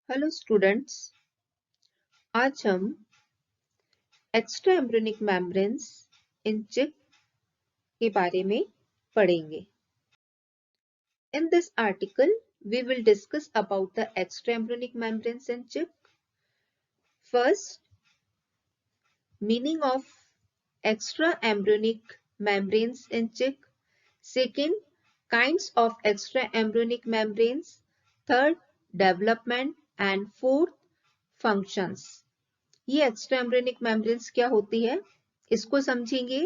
Hello students, आज हम extra embryonic membranes in चिक के बारे में पढ़ेंगे। In this article, we will discuss about the extra embryonic membranes in chick. First, meaning of extra embryonic membranes in chick. Second, kinds of extra embryonic membranes. Third, development and fourth, functions. ये extra embryonic membranes क्या होती है इसको समझेंगे।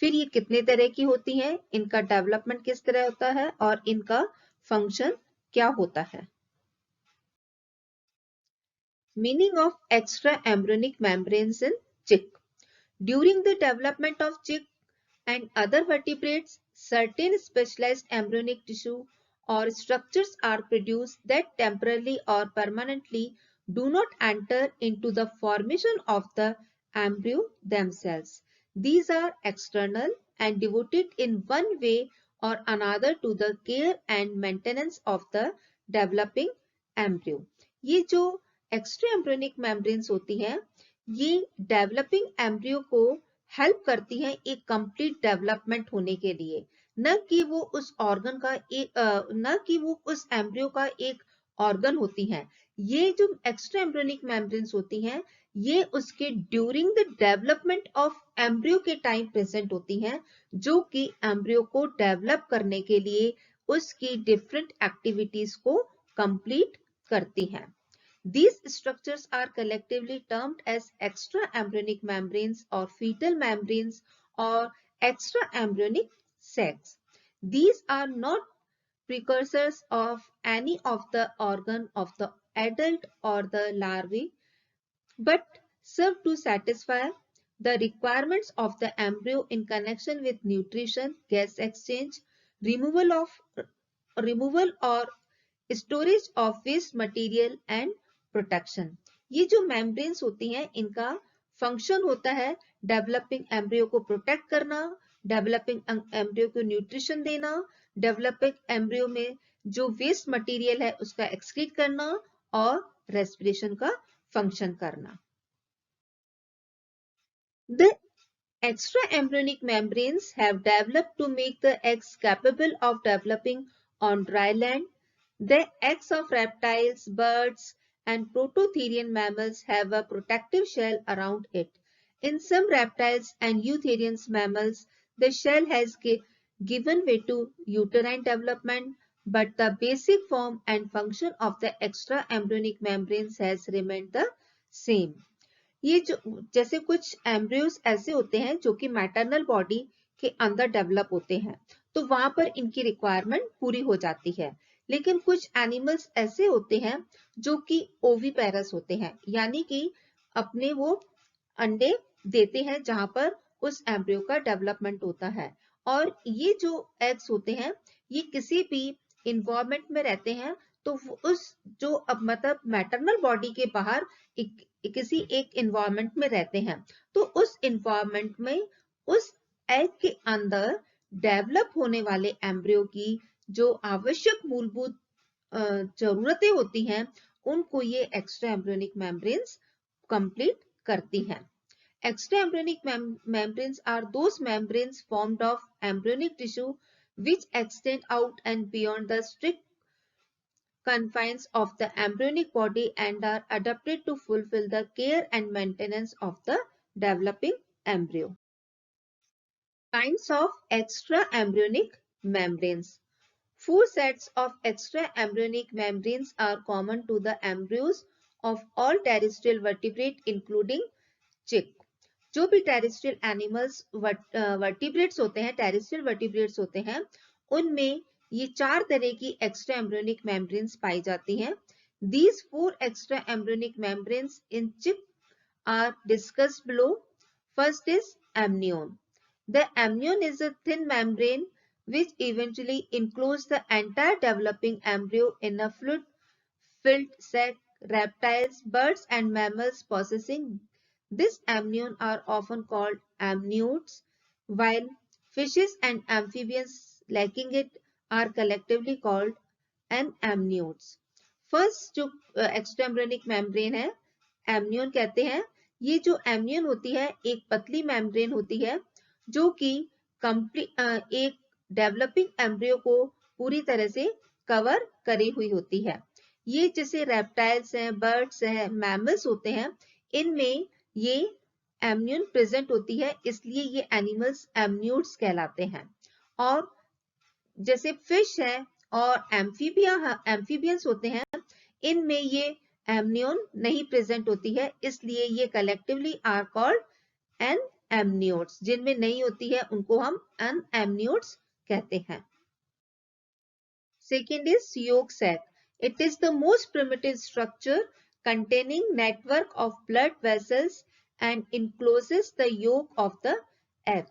फिर ये कितने तरह की होती हैं, इनका डेवलपमेंट किस तरह होता है और इनका फंक्शन क्या होता है। Meaning of extra embryonic membranes in chick. During the development of chick and other vertebrates, certain specialized embryonic tissue or structures are produced that temporarily or permanently do not enter into the formation of the embryo themselves. These are external and devoted in one way or another to the care and maintenance of the developing embryo. ये जो extra embryonic membranes होती हैं, ये developing embryo को help करती हैं एक complete development होने के लिए, न कि वो उस ऑर्गन का न कि वो उस एम्ब्रियो का एक ऑर्गन होती हैं। ये जो एक्स्ट्रा एम्ब्रियोनिक मेम्ब्रेन्स होती हैं, ये उसके during the development of embryo के टाइम प्रेजेंट होती हैं, जो कि एम्ब्रियो को डेवलप करने के लिए उसकी डिफरेंट एक्टिविटीज को कंप्लीट करती हैं। These structures are collectively termed as extra-embryonic membranes or fetal membranes or extra-embryonic sacs. These are not precursors of any of the organ of the adult or the larvae, but serve to satisfy the requirements of the embryo in connection with nutrition, gas exchange, removal or storage of waste material and protection. ये जो membranes होती हैं, इनका function होता है developing embryo को protect करना, developing embryo को न्यूट्रिशन देना, डेवलपिंग एम्ब्रियो में जो वेस्ट मटेरियल है उसका एक्सक्रीट करना और रेस्पिरेशन का फंक्शन करना। The extra embryonic membranes have developed to make the eggs capable of developing on dry land. The eggs of reptiles, birds, and prototherian mammals have a protective shell around it. In some reptiles and eutherian mammals, the shell has given way to uterine development, but the basic form and function of the extra embryonic membranes has remained the same. ये जो जैसे कुछ embryos ऐसे होते हैं जो कि maternal body के अंदर डेवलप होते हैं, तो वहां पर इनकी रिक्वायरमेंट पूरी हो जाती है। लेकिन कुछ एनिमल्स ऐसे होते हैं जो कि ओवीपेरस होते हैं, यानी कि अपने वो अंडे देते हैं जहां पर उस एम्ब्रियो का डेवलपमेंट होता है। और ये जो एग्स होते हैं, ये किसी भी इन्वायरमेंट में रहते हैं, तो उस जो अब मतलब मैटरनल बॉडी के बाहर किसी एक इन्वायरमेंट में रहते हैं, तो उस इन्वायरमेंट में उस एग के अंदर डेवलप होने वाले एम्ब्रियो की जो आवश्यक मूलभूत जरूरतें होती हैं, उनको ये एक्स्ट्रा एम्ब्रियोनिक मेम्ब्रेन्स कंप्लीट करती हैं। Extra embryonic membranes are those membranes formed of embryonic tissue which extend out and beyond the strict confines of the embryonic body and are adapted to fulfill the care and maintenance of the developing embryo. Kinds of extra embryonic membranes. Four sets of extra embryonic membranes are common to the embryos of all terrestrial vertebrate including chick. जो भी terrestrial animals vertebrates होते हैं, terrestrial vertebrates होते हैं, उनमें ये 4 तरह की एक्स्ट्रा एम्ब्रियोनिक मेम्ब्रेन्स पाई जाती हैं। These 4 extra embryonic membranes in chick are discussed below. First is amnion. The amnion is a thin membrane which eventually encloses the entire developing embryo in a fluid-filled sac. Reptiles, birds, and mammals possessing this amnion are often called amniotes, while fishes and amphibians lacking it are collectively called anamniotes. First जो extra embryonic membrane है, amnion कहते हैं। ये जो amnion होती है एक पतली मेम्ब्रेन होती है जो कि एक डेवलपिंग एम्ब्रियो को पूरी तरह से कवर करी हुई होती है। ये जैसे रेप्टाइल्स हैं, बर्ड्स हैं, मैमल्स होते हैं, इनमें ये एमनियन प्रेजेंट होती है, इसलिए ये एनिमल्स एमन्यूट्स कहलाते हैं। और जैसे फिश है और एम्फीबियंस होते हैं, इनमें ये एमनियन नहीं प्रेजेंट होती है, इसलिए ये collectively are called an amniotes. जिनमें नहीं होती है उनको हम एन एमनियोट्स कहते हैं। Second is yolk sac. It is the most primitive structure containing network of blood vessels and encloses the yolk of the egg.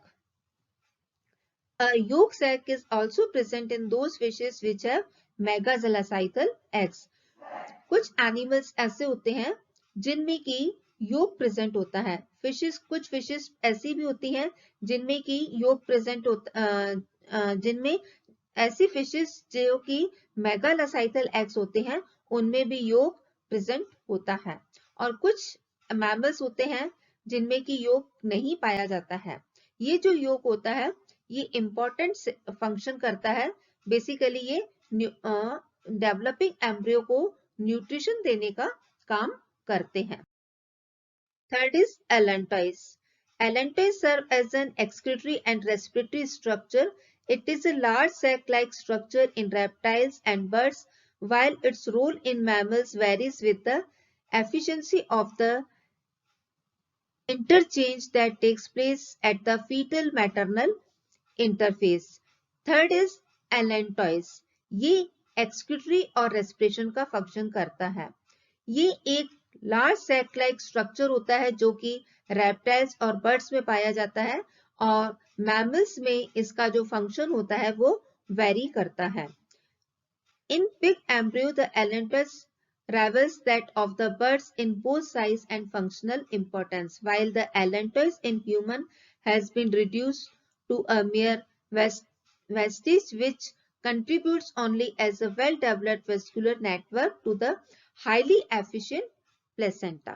A yolk sac is also present in those fishes which have megazoocytal eggs. कुछ animals ऐसे होते हैं जिनमें की योग present होता है। कुछ फिशेस ऐसी भी होती हैं जिनमें की योग प्रेजेंट होता जिनमें ऐसी फिशेस जो कि मेगालोसाइटल एग्स होते हैं उनमें भी योग प्रेजेंट होता है। और कुछ मैमल्स होते हैं जिनमें की योग नहीं पाया जाता है। ये जो योग होता है ये इंपॉर्टेंट फंक्शन करता है। बेसिकली ये डेवलपिंग एम्ब्रियो को न्यूट्रिशन देने का काम करते हैं। Third is allantois. Allantois serve as an excretory and respiratory structure. It is a large sac-like structure in reptiles and birds, while its role in mammals varies with the efficiency of the interchange that takes place at the fetal-maternal interface. Third is allantois. ये excretory और respiration का function करता है। ये एक large sac like structure होता है जो कि रेप्टाइल्स और बर्ड्स में पाया जाता है, और मैमल्स में इसका जो फंक्शन होता है वो वेरी करता है। In pig embryo the allantois rivals that of the birds in both size and functional importance, while the allantois in human has been reduced to a mere vestige which contributes only as a well-developed vascular network to the highly efficient placenta.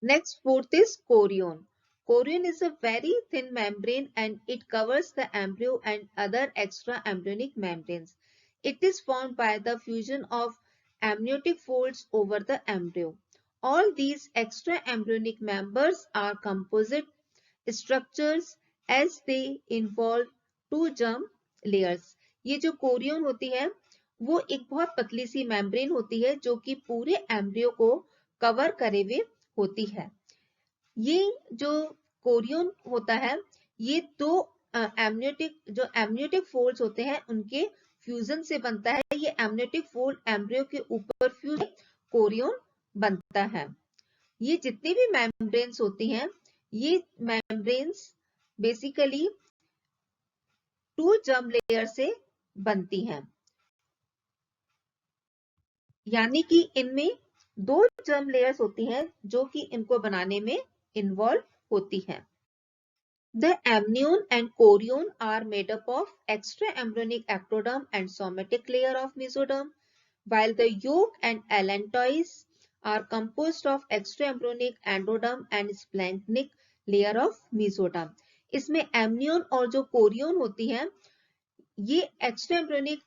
Next, fourth is chorion. Chorion is a very thin membrane and it covers the embryo and other extra embryonic membranes. It is formed by the fusion of amniotic folds over the embryo. All these extra embryonic members are composite structures as they involve two germ layers. ये जो Korean होती है वो एक बहुत पतली सी membrane होती है जो कि पूरे एम्ब्रियो को कवर करे हुए होती है। ये जो कोरियन होता है ये दो एमनियोटिक फोल्ड्स होते हैं उनके फ्यूजन से बनता है। ये एमनियोटिक फोल्ड एम्ब्रियो के ऊपर फ्यूज कोरियन बनता है। ये जितनी भी मेम्ब्रेन्स होती हैं ये membranes basically two germ layer से बनती हैं, यानी कि इनमें दो जर्म लेयर्स होती हैं जो कि इनको बनाने में इन्वॉल्व होती हैं। The amnion and chorion are made up of extra embryonic ectoderm and somatic layer of mesoderm, while the yolk and allantois are composed of extra embryonic endoderm and splanchnic layer of mesoderm. इसमें amnion और जो chorion होती हैं ये extra embryonic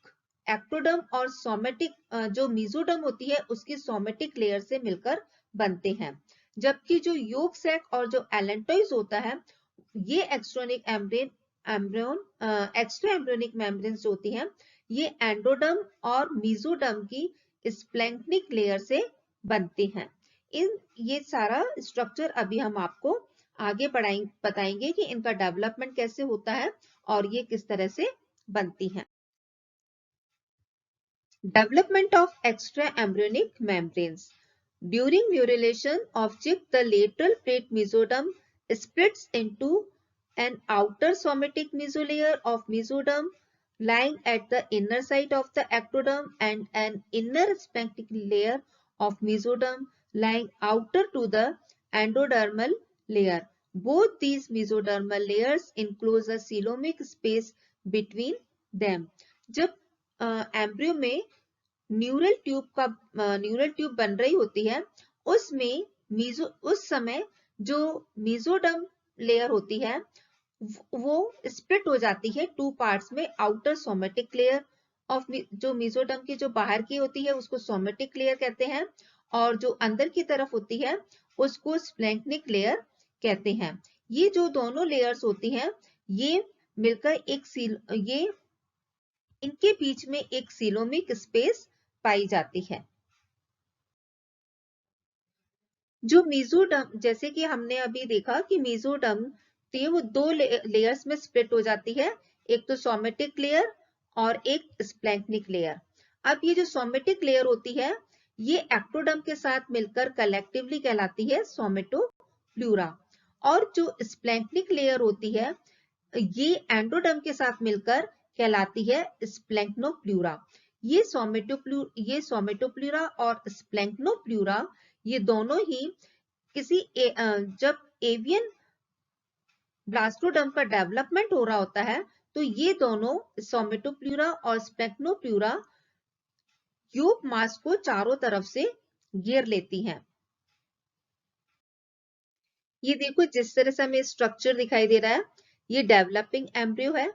ectoderm और somatic जो mesoderm होती है उसकी सोमेटिक लेयर से मिलकर बनते हैं, जबकि जो योक सैक और जो एलेंटोइस होता है ये एक्स्ट्रा एम्ब्रियोनिक मेम्ब्रेन्स होती हैं ये एंडोडर्म और मेसोडर्म की स्प्लैंक्निक लेयर से बनते हैं। ये सारा स्ट्रक्चर अभी हम आपको आगे बताएंगे कि इनका डेवलपमेंट कैसे होता है और ये किस तरह से बनती हैं। Development of extra embryonic membranes. During neurulation of chick, the lateral plate mesoderm splits into an outer somatic mesolayer of mesoderm lying at the inner side of the ectoderm and an inner splanchnic layer of mesoderm lying outer to the endodermal layer. Both these mesodermal layers enclose a coelomic space between them. जब embryo में neural tube बन रही होती है, उसमें उस समय जो मीजोडर्म लेयर होती है वो स्प्लिट हो जाती है टू पार्ट्स में। आउटर सोमेटिक लेयर ऑफ जो मीजोडर्म की जो बाहर की होती है उसको सोमेटिक लेयर कहते हैं, और जो अंदर की तरफ होती है उसको स्प्लैंक्निक लेयर कहते हैं। ये जो दोनों लेयर्स होती हैं ये मिलकर ये इनके बीच में एक सीलोमिक स्पेस पाई जाती है। जो मीजोडर्म, जैसे कि हमने अभी देखा कि मीजोडर्म तो ये वो दो लेयर्स में स्प्लिट हो जाती है, एक तो सोमेटिक लेयर और एक स्प्लैंक्निक लेयर। अब ये जो सोमेटिक लेयर होती है ये एक्टोडर्म के साथ मिलकर कलेक्टिवली कहलाती है सोमेटोप्लूरा, और जो स्प्लैंक्निक लेयर होती है ये एंडोडर्म के साथ मिलकर कहलाती है स्प्लैंक्नोप्लूरा। ये सोमेटोप्लूरा और स्प्लैंक्नोप्लूरा ये दोनों ही जब एवियन ब्लास्टोडर्म का डेवलपमेंट हो रहा होता है तो ये दोनों सोमेटोप्लूरा और स्प्लैंक्नोप्लूरा ट्यूब मास को चारों तरफ से घेर लेती हैं। ये देखो जिस तरह से हमें स्ट्रक्चर दिखाई दे रहा है ये डेवलपिंग एम्ब्रियो है।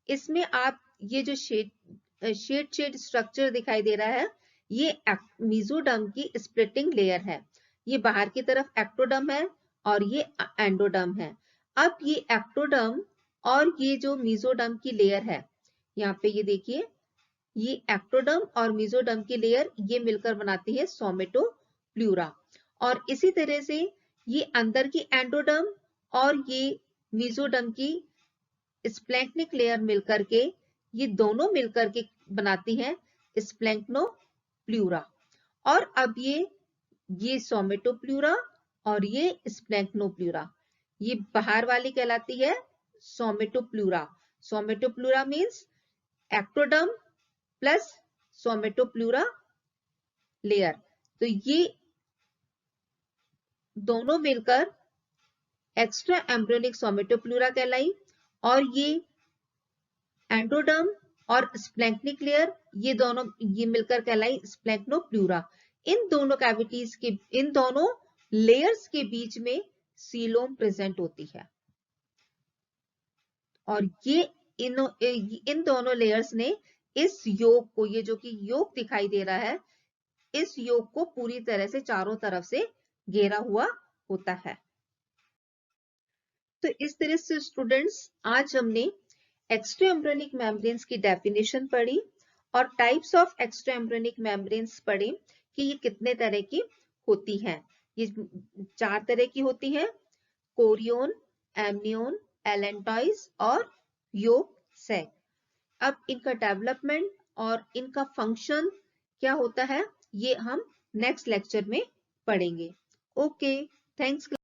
इसमें आप ये जो शेड स्ट्रक्चर दिखाई दे रहा है ये मीजोडर्म की स्प्लिटिंग लेयर है। ये बाहर की तरफ एक्टोडर्म है और ये एंडोडर्म है। अब ये एक्टोडर्म और ये जो मीजोडर्म की लेयर है, यहाँ पे ये देखिए ये एक्टोडर्म और मीजोडर्म की लेयर ये मिलकर बनाती है सोमेटोप्लूरा, और इसी तरह से ये अंदर की एंडोडर्म और ये मीजोडर्म की स्प्लैंक्निक लेयर मिलकर के ये दोनों मिलकर के बनाती हैं स्प्लैंक्नोप्लूरा। और अब ये सोमेटोप्लूरा और ये स्प्लैंक्नोप्लूरा, ये बाहर वाली कहलाती है सोमेटोप्लूरा। सोमेटोप्लूरा मींस एक्टोडर्म प्लस सोमेटोप्लूरा लेयर, तो ये दोनों मिलकर एक्स्ट्रा एम्ब्रियोनिक सोमेटोप्लूरा कहलाई, और ये एंडोडर्म और स्प्लैंक्निक लेयर ये मिलकर कहलाई स्प्लैंक्नोप्लूरा। इन दोनों लेयर्स के बीच में सीलोम प्रेजेंट होती है, और ये इन दोनों लेयर्स ने इस योग को, ये जो कि योग दिखाई दे रहा है, इस योग को पूरी तरह से चारों तरफ से घेरा हुआ होता है। तो इस तरह से स्टूडेंट्स आज हमने एक्स्ट्रा एम्ब्रियोनिक मेम्ब्रेन्स की डेफिनेशन पढ़ी और types of extra embryonic membranes पढ़े कि ये कितने तरह की होती हैं। ये 4 तरह की होती हैं, कोरियोन, एमनियोन, एलेंटॉइज और योग सैक। अब इनका डेवलपमेंट और इनका फंक्शन क्या होता है ये हम नेक्स्ट लेक्चर में पढ़ेंगे। Okay, thanks.